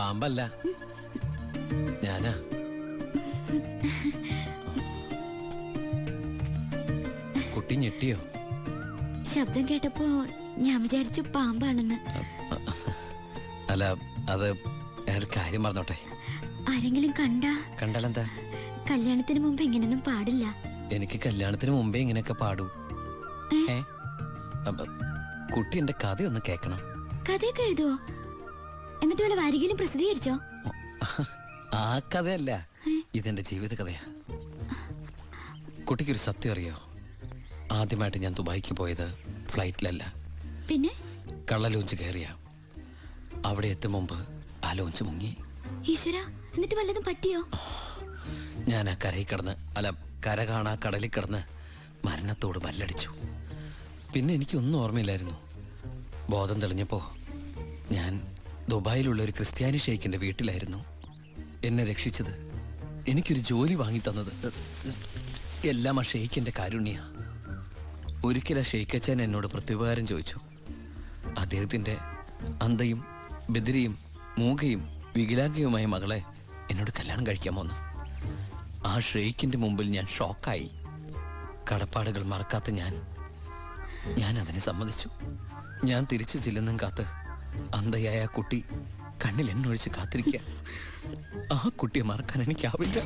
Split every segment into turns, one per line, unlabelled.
പാമ്പല്ല, ഞാനാ. കുട്ടി ഞെട്ടിയോ?
ശബ്ദം കേട്ടപ്പോ ഞാൻ വിചാരിച്ചു പാമ്പാണെന്ന്.
അല്ല, അത് ഞാനൊരു കാര്യം പറഞ്ഞോട്ടെ.
ആരെങ്കിലും
കണ്ടാലെന്താ?
കല്യാണത്തിന് മുമ്പ് ഇങ്ങനെയൊന്നും പാടില്ല.
എനിക്ക് കല്യാണത്തിന് മുമ്പേ ഇങ്ങനെയൊക്കെ പാടൂ. കുട്ടി എന്റെ കഥയൊന്ന് കേക്കണം.
കഥയൊക്കെ എഴുതുവോ? എന്നിട്ട് വല്ല വാരികയിലും പ്രസിദ്ധീകരിച്ചോ?
ആ കഥയല്ല, ഇതെന്റെ ജീവിത കഥയാ. കുട്ടിക്കൊരു സത്യം അറിയോ? ആദ്യമായിട്ട് ഞാൻ ദുബായിക്ക് പോയത് ഫ്ലൈറ്റിലല്ല,
പിന്നെ
കള്ള ലോഞ്ച് കയറിയ. അവിടെ എത്തും മുമ്പ് ആ ലോഞ്ച് മുങ്ങി.
ഈശ്വര, എന്നിട്ട് വല്ലതും പറ്റിയോ?
ഞാൻ ആ കരയിൽ കിടന്ന്, അല്ല കര കാണാ കടലിൽ കിടന്ന് മരണത്തോട് മല്ലടിച്ചു. പിന്നെ എനിക്കൊന്നും ഓർമ്മയില്ലായിരുന്നു. ബോധം തെളിഞ്ഞപ്പോ ഞാൻ ദുബായിലുള്ള ഒരു ക്രിസ്ത്യാനി ഷെയ്ഖിന്റെ വീട്ടിലായിരുന്നു. എന്നെ രക്ഷിച്ചത്, എനിക്കൊരു ജോലി വാങ്ങി തന്നത് എല്ലാം ആ ഷെയ്ഖിന്റെ കാരുണ്യ. ഒരിക്കൽ ആ ഷെയ്ഖച്ചൻ എന്നോട് പ്രത്യുപകാരം ചോദിച്ചു. അദ്ദേഹത്തിന്റെ അന്ധയും ബദിരിയും മൂകയും വികലാംഗയുമായ മകളെ എന്നോട് കല്യാണം കഴിക്കാമോന്ന്. ആ ഷെയ്ഖിന്റെ മുമ്പിൽ ഞാൻ ഷോക്കായി. കടപ്പാടുകൾ മറക്കാത്ത ഞാൻ അതിനെ സമ്മതിച്ചു. ഞാൻ തിരിച്ചു ചെല്ലുന്നും കാത്ത് അന്ധയായ ആ കുട്ടി കണ്ണിൽ എണ്ണൊഴിച്ച് കാത്തിരിക്കുക. ആ കുട്ടിയെ മറക്കാൻ എനിക്കാവില്ല.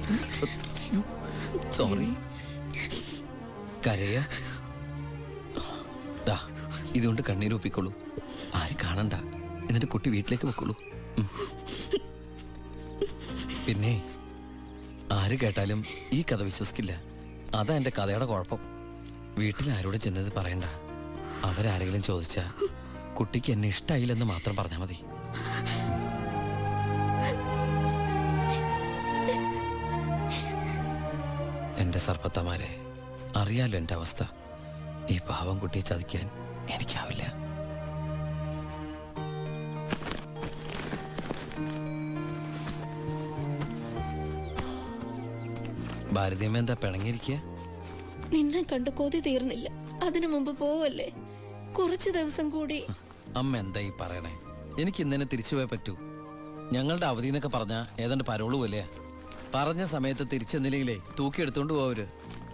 സോറി. കരയ ഇതുകൊണ്ട് കണ്ണീരൊപ്പിക്കൊള്ളൂ. ആരും കാണണ്ട. എന്നിട്ട് കുട്ടി വീട്ടിലേക്ക് വെക്കുള്ളൂ. പിന്നെ ആര് കേട്ടാലും ഈ കഥ വിശ്വസിക്കില്ല. അതാ എന്റെ കഥയുടെ കുഴപ്പം. വീട്ടിൽ ആരോട് ചെന്നത് പറയണ്ട. അവരാരെങ്കിലും ചോദിച്ചാ കുട്ടിക്ക് എന്നെ ഇഷ്ടായില്ലെന്ന് മാത്രം പറഞ്ഞാൽ മതി. എന്റെ സർപ്പത്തമാരെ, അറിയാലോ എന്റെ അവസ്ഥ. ഈ പാവം കുട്ടിയെ ചതിക്കാൻ എനിക്കാവില്ല. ഭാരതീയമ്മ എന്താ പിണങ്ങിയിരിക്കുക?
നിന്നെ കണ്ട് കൊതി തീർന്നില്ല. അതിനു മുമ്പ് പോവല്ലേ? കുറച്ചു ദിവസം കൂടി.
അമ്മ എന്താ ഈ പറയണേ? എനിക്ക് ഇന്നെ തിരിച്ചു പോയേ പറ്റൂ. ഞങ്ങളുടെ അവധി എന്നൊക്കെ പറഞ്ഞ ഏതാണ്ട് പരോള് പോലെയാ. പറഞ്ഞ സമയത്ത് തിരിച്ചെന്നില്ലെങ്കിലേ തൂക്കിയെടുത്തോണ്ട് പോവര്.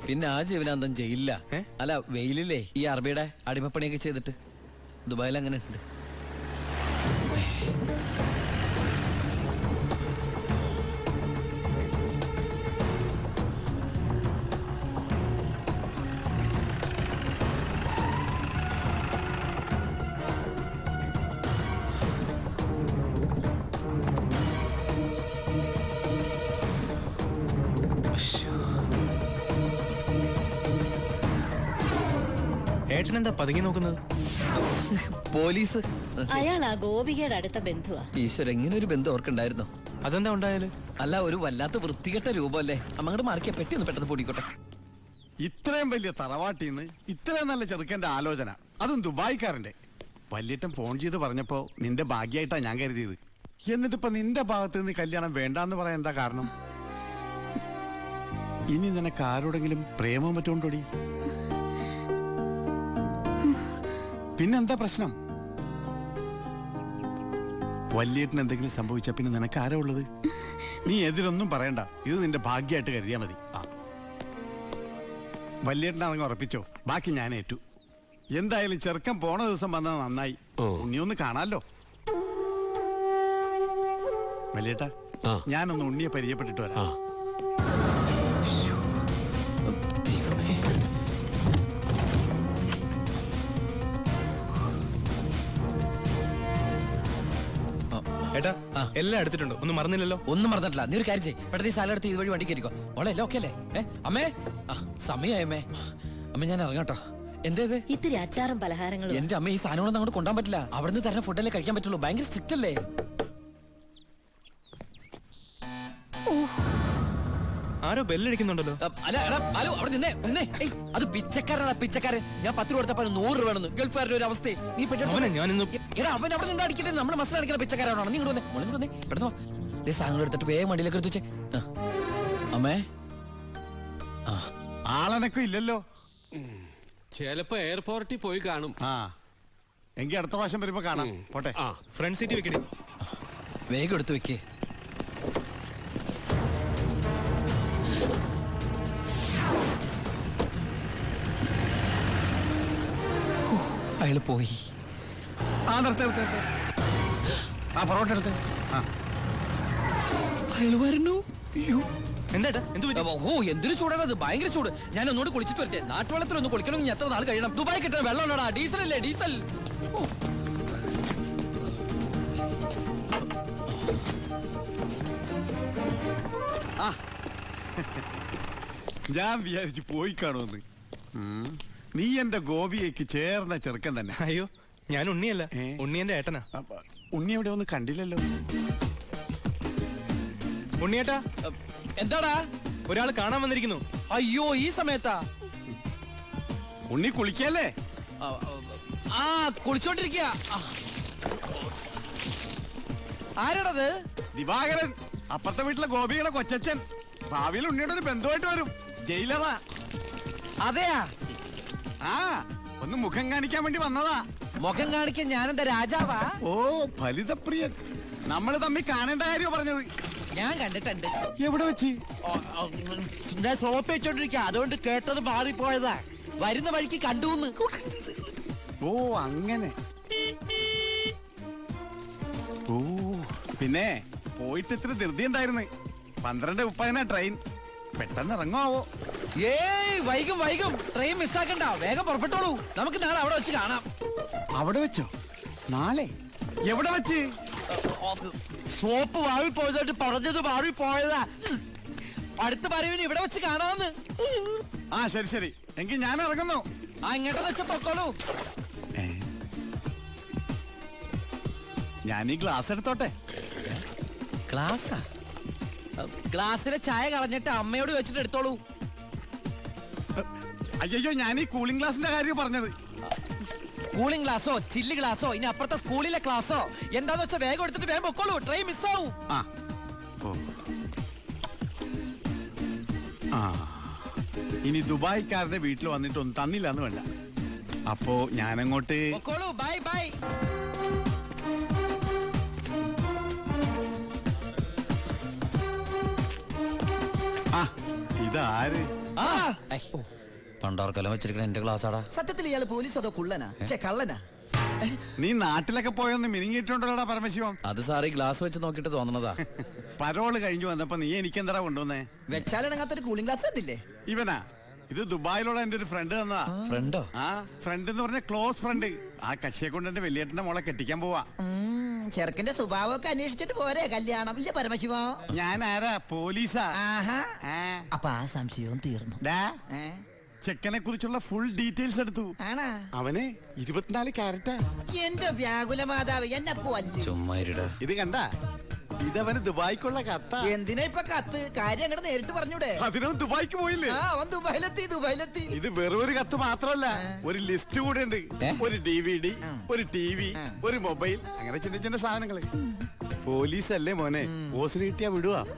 പിന്നെ ആ ജീവനാന്തം ജയിലില്ല. അല്ല, വെയിലില്ലേ ഈ അറബിയുടെ അടിമപ്പണിയൊക്കെ ചെയ്തിട്ട്. ദുബായിൽ അങ്ങനെ ഉണ്ട്.
ഏട്ടനെന്താ പതുങ്ങി നോക്കുന്നത്?
പോലീസ്.
അയാൾ ആ ഗോപികയുടെ അടുത്ത ബന്ധുവാ.
ഈശ്വര, ഇങ്ങനെ ഒരു ബന്ധം ഓർക്കുണ്ടായിരുന്നോ?
അതെന്താ ഉണ്ടായാലും?
അല്ല, ഒരു വല്ലാത്ത വൃത്തികെട്ട രൂപമല്ലേ. അങ്ങോട്ട് മാറിക്കാ, പെട്ടെന്ന് പെട്ടെന്ന് പൊടിക്കോട്ടെ.
ഇത്രയും വലിയ തറവാട്ടിന്ന് ഇത്രയും നല്ല ചെറുക്കന്റെ ആലോചന, അതും ദുബായിക്കാരന്റെ. വല്യേട്ടൻ ഫോൺ ചെയ്ത് പറഞ്ഞപ്പോ നിന്റെ ഭാഗ്യായിട്ടാ ഞാൻ കരുതിയത്. എന്നിട്ടിപ്പോ നിന്റെ ഭാഗത്ത് നിന്ന് കല്യാണം വേണ്ടാന്ന് പറയാൻ എന്താ കാരണം? ഇനി നിനക്ക് ആരോടെങ്കിലും പ്രേമം പറ്റുകൊണ്ടോടി? പിന്നെന്താ പ്രശ്നം? വല്യേട്ടന് എന്തെങ്കിലും സംഭവിച്ചാ പിന്നെ നിനക്ക് ആരാ ഉള്ളത്? നീ എതിരൊന്നും പറയണ്ട. ഇത് നിന്റെ ഭാഗ്യമായിട്ട് കരുതിയാ മതി. വല്യേട്ടനാണെങ്കിൽ ഉറപ്പിച്ചോ, ബാക്കി ഞാൻ ഏറ്റു. എന്തായാലും ചെറുക്കൻ പോണ ദിവസം വന്നത് നന്നായി. ഉണ്ണിയൊന്ന് കാണാലോ. വല്യേട്ടാ, ഞാനൊന്ന് ഉണ്ണിയെ പരിചയപ്പെട്ടിട്ട് വരാം.
ഏട്ടാ, എല്ലാം എടുത്തിട്ടുണ്ടോ? ഒന്നും മറന്നില്ലല്ലോ?
ഒന്നും മറന്നിട്ടില്ല. നീ ഒരു കാര്യം ചെയ്യ്, പെട്ടെന്ന് ഈ സാലം എടുത്ത് ഇതുവഴി വണ്ടി കയറിക്കോ. മോളെ എല്ലാം ഓക്കെ അല്ലേ? അമ്മേ, സമയമായി അമ്മേ. അമ്മ ഞാൻ ഇറങ്ങാട്ടോ. എന്തേത്?
ഇത്തിരി അച്ചാറും പലഹാരങ്ങളും.
എന്റെ അമ്മ, ഈ സാധനങ്ങളൊന്നും അങ്ങോട്ട് കൊണ്ടാൻ പറ്റില്ല. അവിടുന്ന് തരുന്ന ഫുഡല്ലേ കഴിക്കാൻ പറ്റുള്ളൂ. ഭയങ്കര സ്ട്രിക്റ്റ് അല്ലേ?
ആരോ ബെല്ലടിക്കുന്നുണ്ടല്ലോ.
അല്ല, ഹലോ, അവിടെ നിന്നേ. അത് പിച്ചക്കാരനാണ്, പിച്ചക്കാരൻ. ഞാൻ 10 രൂപ കൊടുത്തപ്പോ 100 രൂപ വേണമെന്ന്. ഗൾഫുകാരുടെ ഒരു അവസ്ഥ നീ അവൻ അവിടെ നിന്ന് അടിക്കട്ടെ. നമ്മുടെ മസിൽ അടിക്കുന്ന പിച്ചക്കാരാണോ? നീ ഇങ്ങോട്ട് വന്നേ, പെട്ടെന്ന് സാധനങ്ങൾ എടുത്തിട്ട് വേഗം വണ്ടിയിലേക്ക് എടുത്ത് വെച്ചേ. അമ്മേ,
ആളനക്കും ഇല്ലല്ലോ.
ചിലപ്പോ എയർപോർട്ടിൽ പോയി കാണും.
എങ്കിൽ അടുത്ത പ്രാവശ്യം വരുമ്പോ കാണാം. പോട്ടെ.
ഫ്രണ്ട് സീറ്റ് വെക്കണേ.
വേഗം എടുത്തു വെക്കേ. അയാള് പോയി.
ആ നിർത്ത്. ആ പൊറോട്ട എടുത്ത്. ആ
അയാള് വരുന്നു. അയ്യോ.
എന്താ എന്ത് പറ്റി?
ഓ എന്തൊരു ചൂടാണത്, ഭയങ്കര ചൂട്. ഞാൻ ഒന്നുകൂടി കുളിച്ചിട്ട് വരട്ടെ. നാട്ടുവെള്ളത്തിൽ ഒന്ന് കുളിക്കണമെങ്കിൽ എത്ര നാൾ കഴിയണം? ദുബായ് കിട്ടുന്ന വെള്ളമുള്ളടാ, ഡീസൽ അല്ലേ, ഡീസൽ.
ആ ഞാൻ വിചാരിച്ചു പോയി കാണുമെന്ന്. നീ എന്റെ ഗോപിയേക്ക് ചേർന്ന ചെറുക്കൻ തന്നെ.
അയ്യോ ഞാൻ ഉണ്ണിയല്ല, ഉണ്ണിയന്റെ ഏട്ടനാ.
ഉണ്ണി എവിടെ ഒന്നും കണ്ടില്ലല്ലോ.
ഉണ്ണിയേട്ടാ,
എന്താടാ?
ഒരാൾ കാണാൻ വന്നിരിക്കുന്നു.
അയ്യോ, ഈ സമയത്താ?
ഉണ്ണി കുളിക്കല്ലേ?
ആ കുളിച്ചോണ്ടിരിക്കുക. ആരാടത്?
ദിവാകരൻ, അപ്പുറത്തെ വീട്ടിലെ ഗോപികളെ കൊച്ചച്ഛൻ. ഭാവിയിൽ ഉണ്ണിയുടെ ഒരു ബന്ധുവായിട്ട് വരും. ജയിലറാ.
അതെയാ?
ആ ഒന്ന് മുഖം കാണിക്കാൻ വേണ്ടി വന്നതാ.
മുഖം കാണിക്കാൻ ഞാനെന്താ രാജാവാ?
ഓ ഫലിതപ്രിയൻ. നമ്മള് തമ്മിൽ കാണേണ്ട കാര്യം പറഞ്ഞത്.
ഞാൻ കണ്ടിട്ടുണ്ട്.
എവിടെ വെച്ച്?
ഞാൻ സോപ്പ് വെച്ചോണ്ടിരിക്കുക, അതുകൊണ്ട് കേട്ടത് മാറിപ്പോയതാ. വരുന്ന വഴിക്ക് കണ്ടുന്ന്.
ഓ അങ്ങനെ. ഓ പിന്നെ പോയിട്ട് ഇത്ര ധൃതി ഉണ്ടായിരുന്നു. 12:30 ട്രെയിൻ. പെട്ടെന്ന് ഇറങ്ങുമാവോ?
ഏയ് വൈകും. ട്രെയിൻ മിസ്സാക്കണ്ട, വേഗം പുറപ്പെട്ടോളൂ. നമുക്ക് നാളെ അവിടെ വെച്ച് കാണാം.
അവിടെ വെച്ചോ? നാളെ എവിടെ വെച്ച്?
സോപ്പ് വാഴി പോയതായിട്ട് പറഞ്ഞത് മാറിപ്പോയതാ. അടുത്ത പറവിന് ഇവിടെ വെച്ച് കാണാമെന്ന്.
ആ ശരി എങ്കിൽ ഞാൻ ഇറങ്ങുന്നു.
ആ ഇങ്ങോട്ടെന്ന് വെച്ച പൊക്കോളൂ.
ഞാൻ ഈ ഗ്ലാസ് എടുത്തോട്ടെ.
ഗ്ലാസാ? ഗ്ലാസ്സിലെ ചായ കളഞ്ഞിട്ട് അമ്മയോട് വെച്ചിട്ട് എടുത്തോളൂ.
അയ്യോ ഞാൻ ഈ കൂളിംഗ് ഗ്ലാസിന്റെ കാര്യം പറഞ്ഞത്.
കൂളിംഗ് ഗ്ലാസോ ചില്ല് ഗ്ലാസോ ഇനി അപ്പുറത്തെ സ്കൂളിലെ ക്ലാസ്സോ എന്താന്ന് വെച്ചാൽ വേഗം എടുത്തിട്ട് വേഗം പൊക്കോളൂ. ട്രെയിൻ മിസ്സാവും.
ഇനി ദുബായ്ക്കാരുടെ വീട്ടിൽ വന്നിട്ട് ഒന്നും തന്നില്ലാന്ന് വേണ്ട. അപ്പോ ഞാനങ്ങോട്ട്
പൊക്കോളൂ. ബൈ.
ആ ഇതാര്?
പണ്ടാർക്കലം വെച്ചിരിക്കണ എന്റെ ക്ലാസ്സാടാ.
സത്യത്തിൽ ഇയാള് പോലീസ് അതോ കുള്ളനാ? കള്ളനാ?
നീ നാട്ടിലൊക്കെ പോയൊന്ന് മിനിങ്ങിയിട്ടുണ്ടല്ലോടാ പരമശിവം.
അത് സാറി ഗ്ലാസ് വെച്ച് നോക്കിട്ട് തോന്നണതാ.
പരോള് കഴിഞ്ഞു വന്നപ്പോ നീ എനിക്കെന്താ കൊണ്ടുവന്നേ?
വെച്ചാലിണങ്ങാത്തൊരു കൂളിംഗ് ഗ്ലാസ് എന്തില്ലേ?
ഇവനാ? ഇത് ദുബായിലുള്ള എന്റെ ഒരു ഫ്രണ്ട് തന്നതാ.
ഫ്രണ്ടോ?
ആ ഫ്രണ്ട് എന്ന് പറഞ്ഞ ക്ലോസ് ഫ്രണ്ട്. ആ കക്ഷിയെ കൊണ്ട് എന്റെ വലിയേട്ടന്റെ മോളെ കെട്ടിക്കാൻ പോവാ.
ചെറുക്കന്റെ സ്വഭാവമൊക്കെ അന്വേഷിച്ചിട്ട് പോരെ കല്യാണം? ഇല്ല പരമശിവ.
ഞാൻ ആരാ? പോലീസാ.
അപ്പൊ ആ സംശയവും തീർന്നു.
ചെക്കനെ കുറിച്ചുള്ള ഫുൾ ഡീറ്റെയിൽസ് എടുത്തു.
ആണാ?
അവന് 24 ക്യാരറ്റാ.
എന്റെ വ്യാകുല മാതാവ് എന്നെ കൊല്ലു.
ചുമ്മാ
ഇത് കണ്ട, ഇതവന് ദുബായിക്കുള്ള കത്താ.
എന്തിനാ ഇപ്പൊ കത്ത്? കാര്യം അങ്ങോട്ട് നേരിട്ട് പറഞ്ഞൂടെ?
അതിനും ദുബായിക്ക് പോയില്ലേ?
ആ അവൻ ദുബായിലെത്തി.
ഇത് വെറും ഒരു കത്ത് മാത്രമല്ല, ഒരു ലിസ്റ്റ് കൂടെ ഉണ്ട്. ഒരു DVD, ഒരു TV, ഒരു മൊബൈൽ, അങ്ങനെ ചിന്ന സാധനങ്ങള്. പോലീസല്ലേ മോനെ, ഓസിന് കിട്ടിയാ വിടുവാ.